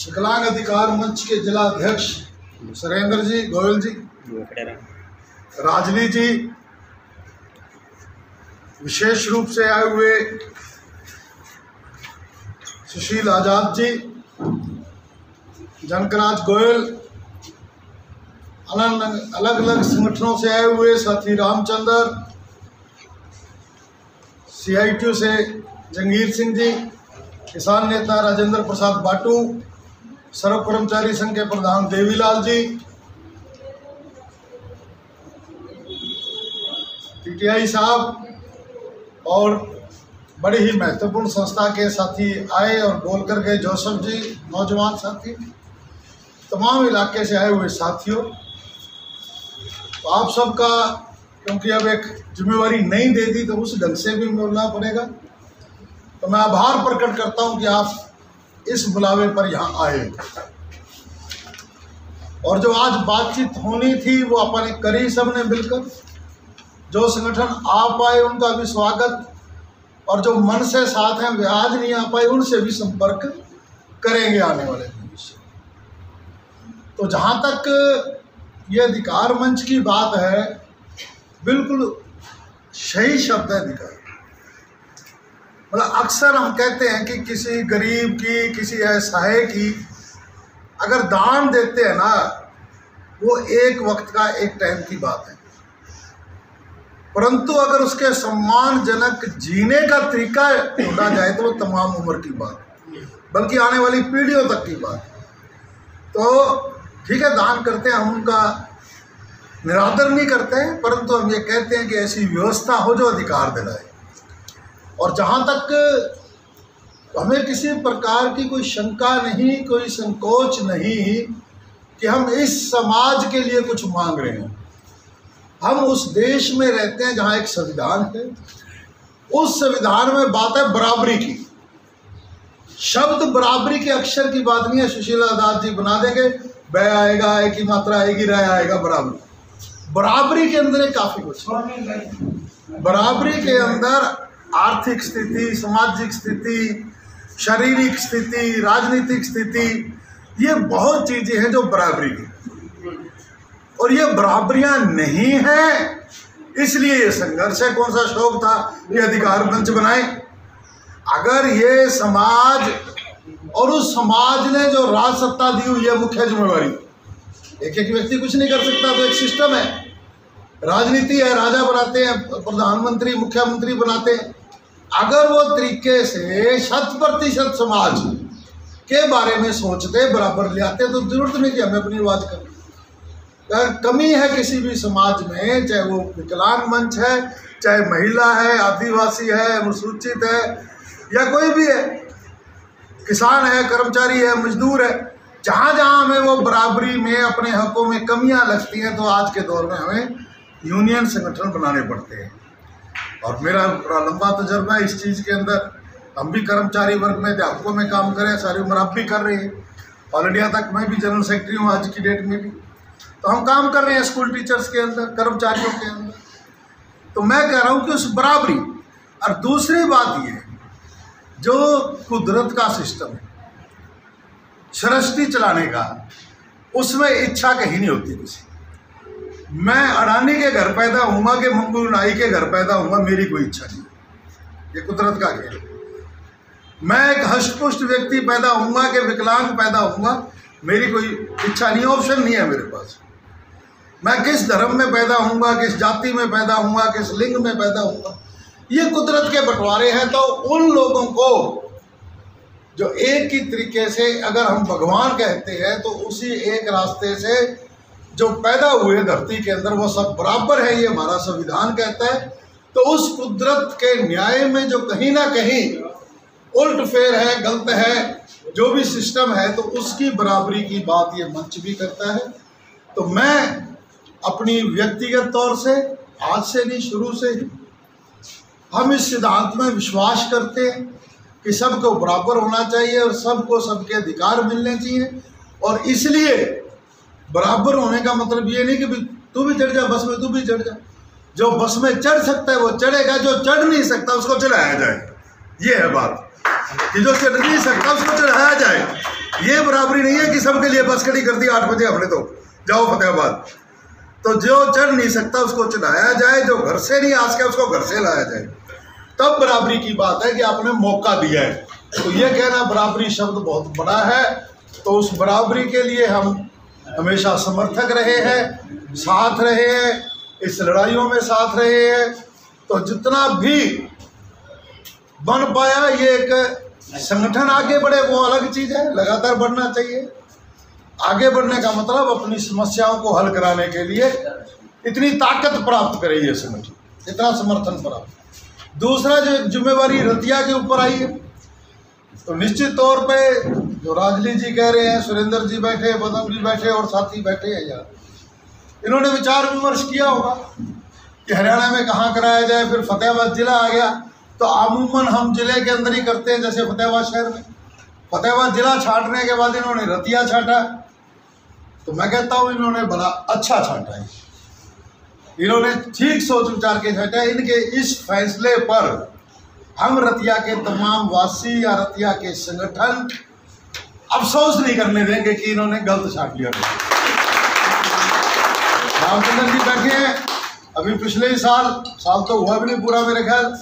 विकलांग अधिकार मंच के जिला अध्यक्ष सुरेंद्र जी गोयल जी, राजवी जी, विशेष रूप से आए हुए सुशील आजाद जी, जनकराज गोयल, अलग अलग संगठनों से आए हुए साथी रामचंद्र, CITU से जंगीर सिंह जी, किसान नेता राजेंद्र प्रसाद बाटू, सर्व कर्मचारी संघ के प्रधान देवीलाल जी, TTI साहब और बड़ी ही महत्वपूर्ण संस्था के साथी आए और बोल कर गए, जोसेफ जी, नौजवान साथी, तमाम इलाके से आए हुए साथियों, तो आप सबका क्योंकि अब एक जिम्मेवारी नहीं दे दी तो उस ढंग से भी बोलना पड़ेगा, तो मैं आभार प्रकट करता हूं कि आप इस बुलावे पर यहाँ आए और जो आज बातचीत होनी थी वो अपन करी सबने मिलकर। जो संगठन आ पाए उनका भी स्वागत, और जो मन से साथ हैं वे आज नहीं आ पाए उनसे भी संपर्क करेंगे आने वाले भविष्य। तो जहाँ तक ये अधिकार मंच की बात है, बिल्कुल सही शब्द है अधिकार। मतलब अक्सर हम कहते हैं कि किसी गरीब की, किसी असहाय की अगर दान देते हैं ना, वो एक वक्त का, एक टाइम की बात है, परंतु अगर उसके सम्मानजनक जीने का तरीका ढूंढा जाए तो वो तमाम उम्र की बात, बल्कि आने वाली पीढ़ियों तक की बात। तो ठीक है, दान करते हैं, हम उनका निरादर नहीं करते हैं, परंतु हम ये कहते हैं कि ऐसी व्यवस्था हो जो अधिकार दिलाए। और जहाँ तक हमें किसी प्रकार की कोई शंका नहीं, कोई संकोच नहीं कि हम इस समाज के लिए कुछ मांग रहे हैं। हम उस देश में रहते हैं जहाँ एक संविधान है, उस संविधान में बात है बराबरी की। शब्द बराबरी के अक्षर की बात नहीं है, सुशील आजाद जी बना देंगे, ब आएगा, एक ही मात्रा आएगी, रह आएगा, बराबरी। बराबरी के अंदर एक काफी कुछ, बराबरी के अंदर आर्थिक स्थिति, सामाजिक स्थिति, शारीरिक स्थिति, राजनीतिक स्थिति, ये बहुत चीजें हैं जो बराबरी की, और ये बराबरियां नहीं हैं, इसलिए ये संघर्ष है। कौन सा शौक था ये अधिकार मंच बनाए? अगर ये समाज और उस समाज ने जो राज सत्ता दी हुई है, मुख्य जिम्मेवारी, एक एक व्यक्ति कुछ नहीं कर सकता, तो एक सिस्टम है, राजनीति है, राजा बनाते हैं, प्रधानमंत्री, मुख्यमंत्री बनाते हैं। अगर वो तरीके से 100% समाज के बारे में सोचते, बराबर ले आते, तो जरूरत नहीं कि हमें अपनी आवाज करें। अगर कमी है किसी भी समाज में, चाहे वो विकलांग मंच है, चाहे महिला है, आदिवासी है, अनुसूचित है, या कोई भी है, किसान है, कर्मचारी है, मजदूर है, जहाँ जहाँ हमें वो बराबरी में, अपने हकों में कमियाँ लगती हैं, तो आज के दौर में हमें यूनियन संगठन बनाने पड़ते हैं। और मेरा बड़ा लंबा तजर्बा है इस चीज़ के अंदर। हम भी कर्मचारी वर्ग में, अध्यापकों में काम करें, सारी उम्र आप भी कर रहे हैं, ऑल इंडिया तक मैं भी जनरल सेक्रेटरी हूँ आज की डेट में भी, तो हम काम कर रहे हैं स्कूल टीचर्स के अंदर, कर्मचारियों के अंदर। तो मैं कह रहा हूँ कि उस बराबरी, और दूसरी बात ये, जो कुदरत का सिस्टम है सृष्टि चलाने का, उसमें इच्छा कहीं नहीं होती किसी। मैं अडानी के घर पैदा होऊंगा कि मंगू नाई के घर पैदा होऊंगा, मेरी कोई इच्छा नहीं, ये कुदरत का खेल है। मैं एक हष्टपुष्ट व्यक्ति पैदा होऊंगा कि विकलांग पैदा होऊंगा, मेरी कोई इच्छा नहीं, ऑप्शन नहीं है मेरे पास। मैं किस धर्म में पैदा होऊंगा, किस जाति में पैदा होऊंगा, किस लिंग में पैदा होऊंगा, ये कुदरत के बंटवारे हैं। तो उन लोगों को जो एक ही तरीके से अगर हम भगवान कहते हैं, तो उसी एक रास्ते से जो पैदा हुए धरती के अंदर, वो सब बराबर है, ये हमारा संविधान कहता है। तो उस कुदरत के न्याय में जो कहीं ना कहीं उल्ट फेर है, गलत है, जो भी सिस्टम है, तो उसकी बराबरी की बात ये मंच भी करता है। तो मैं अपनी व्यक्तिगत तौर से, आज से नहीं, शुरू से ही हम इस सिद्धांत में विश्वास करते हैं कि सबको बराबर होना चाहिए और सबको सबके अधिकार मिलने चाहिए। और इसलिए बराबर होने का मतलब ये नहीं कि तू भी चढ़ जा बस में, तू भी चढ़ जा। जो बस में चढ़ सकता है वो चढ़ेगा, जो चढ़ नहीं सकता उसको चढ़ाया जाए, ये है बात। कि जो चढ़ नहीं सकता उसको चढ़ाया जाए। ये बराबरी नहीं है कि सबके लिए बस खड़ी कर दी 8 बजे हमने तो जाओ फतेहाबाद। तो जो चढ़ नहीं सकता उसको चढ़ाया जाए, जो घर से नहीं आ सके उसको घर से लाया जाए, तब बराबरी की बात है कि आपने मौका दिया है। तो ये कहना बराबरी शब्द बहुत बड़ा है, तो उस बराबरी के लिए हम हमेशा समर्थक रहे हैं, साथ रहे हैं, इस लड़ाइयों में साथ रहे हैं। तो जितना भी बन पाया, ये एक संगठन आगे बढ़े वो अलग चीज़ है, लगातार बढ़ना चाहिए। आगे बढ़ने का मतलब अपनी समस्याओं को हल कराने के लिए इतनी ताकत प्राप्त करे ये संगठन, इतना समर्थन प्राप्त। दूसरा जो एक जिम्मेवारी रतिया के ऊपर आई है, तो निश्चित तौर पे जो राजली जी कह रहे हैं, सुरेंद्र जी बैठे, बदम जी बैठे और साथी बैठे हैं यार, इन्होंने विचार विमर्श किया होगा कि हरियाणा में कहाँ कराया जाए। फिर फतेहाबाद जिला आ गया, तो अमूमन हम जिले के अंदर ही करते हैं, जैसे फतेहाबाद शहर में। फतेहाबाद जिला छांटने के बाद इन्होंने रतिया छांटा, तो मैं कहता हूँ इन्होंने बड़ा अच्छा छांटा है, इन्होंने ठीक सोच विचार के छांटा। इनके इस फैसले पर हम रतिया के तमाम वासी या रतिया के संगठन अफसोस नहीं करने देंगे कि इन्होंने गलत छांट लिया। रामचंद्र जी बैठे हैं, अभी पिछले ही साल तो हुआ भी नहीं पूरा मेरे ख्याल,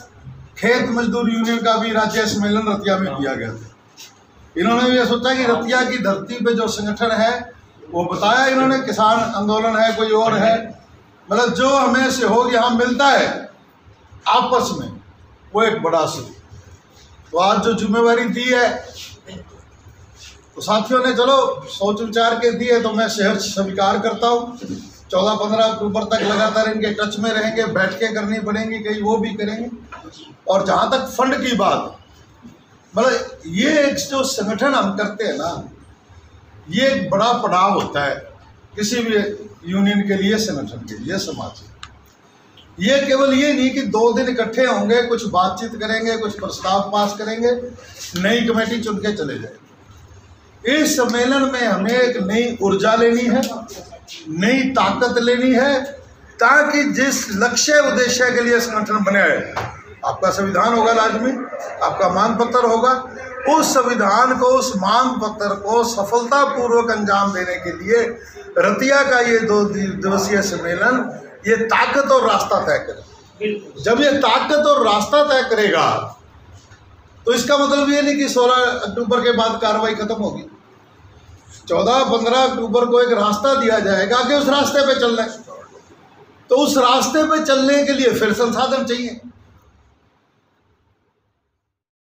खेत मजदूर यूनियन का भी राज्य सम्मेलन रतिया में किया गया था। इन्होंने भी ये सोचा कि रतिया की धरती पे जो संगठन है वो बताया इन्होंने, किसान आंदोलन है, कोई और है, मतलब जो हमें सहयोग यहाँ मिलता है आपस में, वो एक बड़ा सुख। तो आज जो जिम्मेवारी दी है तो साथियों ने चलो सोच विचार के दी है, तो मैं सहर्ष स्वीकार करता हूँ। 14-15 अक्टूबर तक लगातार इनके टच में रहेंगे, बैठकें करनी पड़ेंगी, कहीं वो भी करेंगे। और जहाँ तक फंड की बात, मतलब ये एक जो संगठन हम करते हैं ना, ये एक बड़ा पड़ाव होता है किसी भी यूनियन के लिए, संगठन के लिए, समाज के। ये केवल ये नहीं कि 2 दिन इकट्ठे होंगे, कुछ बातचीत करेंगे, कुछ प्रस्ताव पास करेंगे, नई कमेटी चुन के चले जाए। इस सम्मेलन में हमें एक नई ऊर्जा लेनी है, नई ताकत लेनी है, ताकि जिस लक्ष्य उद्देश्य के लिए संगठन बने है, आपका संविधान होगा लाजमी, आपका मांग पत्र होगा, उस संविधान को, उस मांग पत्र को सफलतापूर्वक अंजाम देने के लिए रतिया का ये 2 दिवसीय सम्मेलन ये ताकत और रास्ता तय करे। जब ये ताकत और रास्ता तय करेगा तो इसका मतलब ये नहीं कि 16 अक्टूबर के बाद कार्रवाई खत्म होगी। 14-15 अक्टूबर को एक रास्ता दिया जाएगा कि उस रास्ते पे चलना है, तो उस रास्ते पे चलने के लिए फिर संसाधन चाहिए।